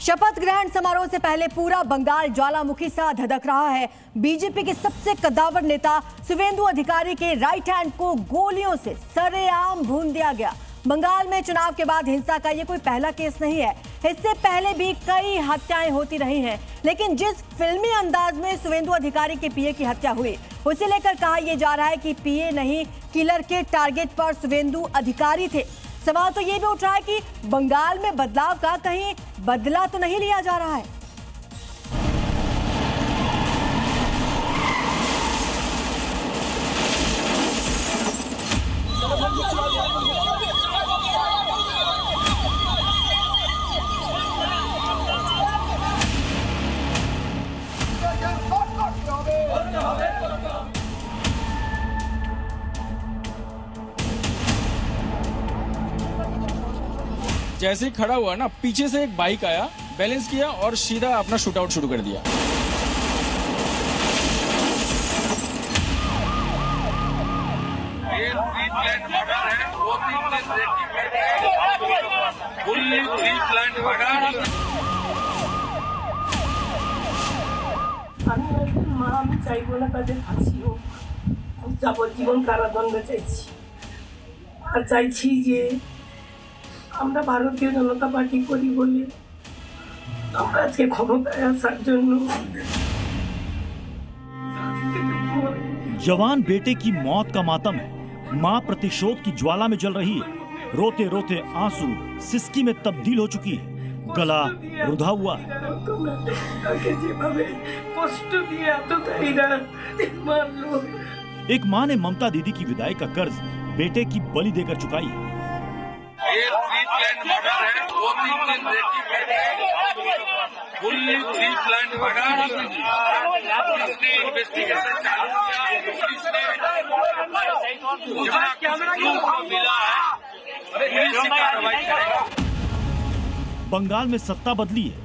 शपथ ग्रहण समारोह से पहले पूरा बंगाल ज्वालामुखी सा धधक रहा है। बीजेपी के सबसे कद्दावर नेता शुवेंदु अधिकारी के राइट हैंड को गोलियों से सरेआम भून दिया गया। बंगाल में चुनाव के बाद हिंसा का ये कोई पहला केस नहीं है। इससे पहले भी कई हत्याएं होती रही हैं, लेकिन जिस फिल्मी अंदाज में शुवेंदु अधिकारी के पीए की हत्या हुई, उसे लेकर कहा यह जा रहा है कि पीए नहीं, किलर के टारगेट पर शुवेंदु अधिकारी थे। सवाल तो ये भी उठ रहा है कि बंगाल में बदलाव का कहीं बदला तो नहीं लिया जा रहा है। जैसे ही खड़ा हुआ ना, पीछे से एक बाइक आया, बैलेंस किया और सीधा अपना शूट आउट शुरू कर दिया। আমি চাইবো না তাদের ফাঁসি হোক, যাবজ্জীবন কারাদণ্ড চাইছি। আর চাইছি যে আমরা ভারতীয় জনতা পার্টি করি বলে আমরা আজকে ক্ষমতায় আসার জন্য। जवान बेटे की मौत का मातम है। मां प्रतिशोध की ज्वाला में जल रही है। रोते रोते आंसू सिसकी में तब्दील हो चुकी है। गला रुधा हुआ है। एक मां ने ममता दीदी की विदाई का कर्ज बेटे की बलि देकर चुकाई है। बंगाल में सत्ता बदली है,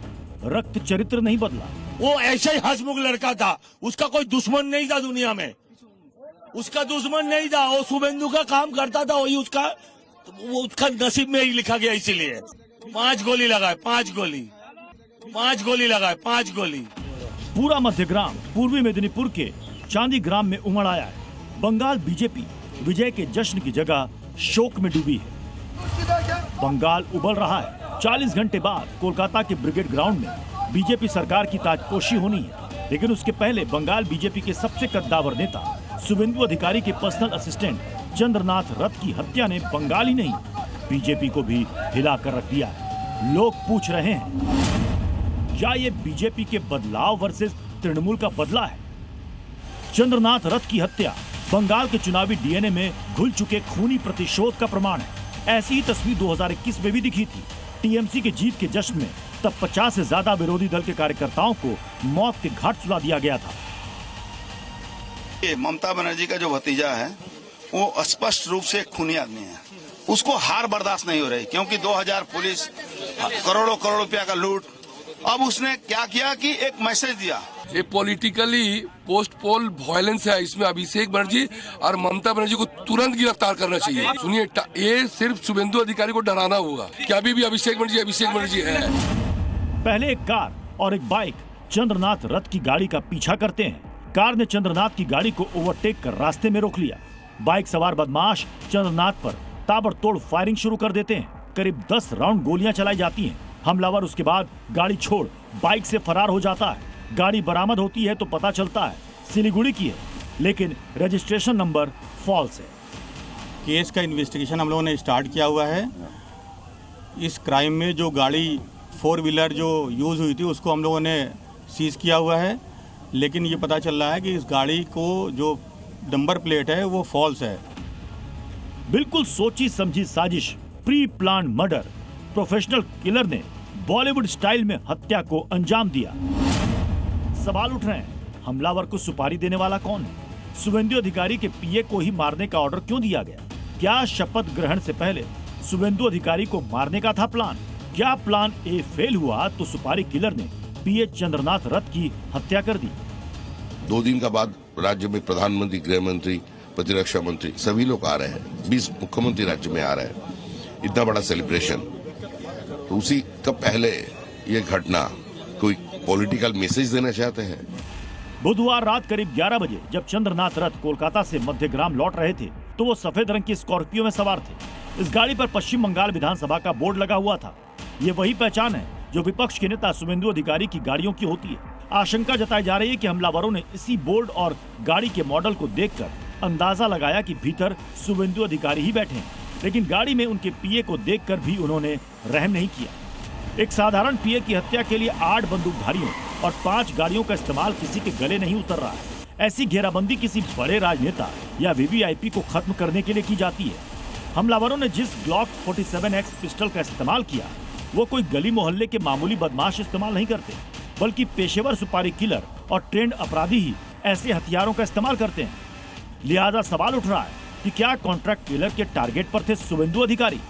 रक्त चरित्र नहीं बदला। वो ऐसा ही हंसमुख लड़का था, उसका कोई दुश्मन नहीं था दुनिया में, उसका दुश्मन नहीं था। वो शुवेंदु का काम करता था, वही उसका नसीब में ही लिखा गया। इसीलिए 5 गोली लगाए, 5 गोली लगाए, 5 गोली। पूरा मध्यग्राम पूर्वी मेदिनीपुर के चांदी ग्राम में उमड़ आया है। बंगाल बीजेपी विजय के जश्न की जगह शोक में डूबी है। बंगाल उबल रहा है। 40 घंटे बाद कोलकाता के ब्रिगेड ग्राउंड में बीजेपी सरकार की ताजपोशी होनी है, लेकिन उसके पहले बंगाल बीजेपी के सबसे कद्दावर नेता शुवेंदु अधिकारी के पर्सनल असिस्टेंट चंद्रनाथ रथ की हत्या ने बंगाल ही नहीं, बीजेपी को भी हिला कर रख दिया है। लोग पूछ रहे हैं, क्या ये बीजेपी के बदलाव वर्सेस तृणमूल का बदला है? चंद्रनाथ रथ की हत्या बंगाल के चुनावी डीएनए में घुल चुके खूनी प्रतिशोध का प्रमाण है। ऐसी ही तस्वीर 2021 में भी दिखी थी। टीएमसी के जीत के जश्न में तब 50 से ज्यादा विरोधी दल के कार्यकर्ताओं को मौत के घाट सुला दिया गया था। ममता बनर्जी का जो भतीजा है वो स्पष्ट रूप से खूनी आदमी है। उसको हार बर्दाश्त नहीं हो रही, क्योंकि 2000 पुलिस, करोड़ों रुपया का लूट। अब उसने क्या किया कि एक मैसेज दिया। ये पॉलिटिकली पोस्ट पोल वायलेंस है। इसमें अभिषेक बनर्जी और ममता बनर्जी को तुरंत गिरफ्तार करना चाहिए। सुनिए, ये सिर्फ शुवेंदु अधिकारी को डराना होगा कि अभी भी अभिषेक बनर्जी है। पहले एक कार और एक बाइक चंद्रनाथ रथ की गाड़ी का पीछा करते हैं। कार ने चंद्रनाथ की गाड़ी को ओवरटेक कर रास्ते में रोक लिया। बाइक सवार बदमाश चंद्रनाथ पर ताबड़तोड़ फायरिंग शुरू कर देते हैं। करीब 10 राउंड गोलियां चलाई जाती हैं। हमलावर उसके बाद गाड़ी छोड़ बाइक से फरार हो जाता है। गाड़ी बरामद होती है तो पता चलता है सिलीगुड़ी की है, लेकिन रजिस्ट्रेशन नंबर फॉल्स है। केस का इन्वेस्टिगेशन हम लोगों ने स्टार्ट किया हुआ है। इस क्राइम में जो गाड़ी 4 व्हीलर जो यूज हुई थी उसको हम लोगों ने सीज किया हुआ है, लेकिन ये पता चल रहा है कि इस गाड़ी को जो नंबर प्लेट है वो फॉल्स है। बिल्कुल सोची समझी साजिश, pre plan murder. Professional killer ने बॉलीवुड स्टाइल में हत्या को अंजाम दिया। सवाल उठ रहे हैं, हमलावर को सुपारी देने वाला कौन है? शुवेंदु अधिकारी के पीए को ही मारने का ऑर्डर क्यों दिया गया? क्या शपथ ग्रहण से पहले शुवेंदु अधिकारी को मारने का था प्लान? क्या प्लान ए फेल हुआ तो सुपारी किलर ने पीए चंद्रनाथ रथ की हत्या कर दी? 2 दिन का बाद राज्य में प्रधानमंत्री, गृह मंत्री, प्रतिरक्षा मंत्री सभी लोग आ रहे हैं। 20 मुख्यमंत्री राज्य में आ रहे हैं। इतना बड़ा सेलिब्रेशन, तो उसी का पहले ये घटना कोई पॉलिटिकल मैसेज देना चाहते हैं? बुधवार रात करीब 11 बजे जब चंद्रनाथ रथ कोलकाता से मध्यग्राम लौट रहे थे तो वो सफेद रंग की स्कॉर्पियो में सवार थे। इस गाड़ी पर पश्चिम बंगाल विधानसभा का बोर्ड लगा हुआ था। ये वही पहचान है जो विपक्ष के नेता शुभेंदु अधिकारी की गाड़ियों की होती है। आशंका जताई जा रही है कि हमलावरों ने इसी बोर्ड और गाड़ी के मॉडल को देखकर अंदाजा लगाया कि भीतर शुभेंदु अधिकारी ही बैठे हैं, लेकिन गाड़ी में उनके पीए को देखकर भी उन्होंने रहम नहीं किया। एक साधारण पीए की हत्या के लिए 8 बंदूकधारियों और 5 गाड़ियों का इस्तेमाल किसी के गले नहीं उतर रहा है। ऐसी घेराबंदी किसी बड़े राजनेता या वीवीआईपी को खत्म करने के लिए की जाती है। हमलावरों ने जिस ग्लॉक 47X पिस्टल का इस्तेमाल किया वो कोई गली मोहल्ले के मामूली बदमाश इस्तेमाल नहीं करते, बल्कि पेशेवर सुपारी किलर और ट्रेंड अपराधी ही ऐसे हथियारों का इस्तेमाल करते हैं। लिहाजा सवाल उठ रहा है कि क्या कॉन्ट्रैक्ट किलर के टारगेट पर थे शुभेंदु अधिकारी?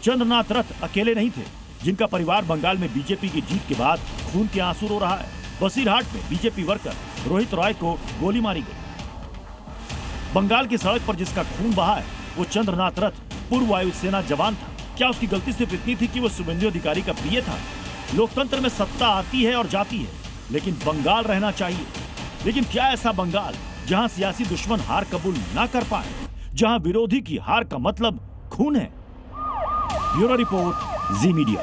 चंद्रनाथ रथ अकेले नहीं थे जिनका परिवार बंगाल में बीजेपी की जीत के बाद खून के आंसू रो रहा है। बसीरहाट में बीजेपी वर्कर रोहित रॉय को गोली मारी गई। बंगाल की सड़क पर जिसका खून बहा है वो चंद्रनाथ रथ पूर्व वायुसेना जवान था। क्या उसकी गलती सिर्फ इतनी थी कि वो शुभेंदु अधिकारी का प्रिय था? लोकतंत्र में सत्ता आती है और जाती है, लेकिन बंगाल रहना चाहिए। लेकिन क्या ऐसा बंगाल जहां सियासी दुश्मन हार कबूल ना कर पाए, जहां विरोधी की हार का मतलब खून है? ब्यूरो रिपोर्ट, जी मीडिया।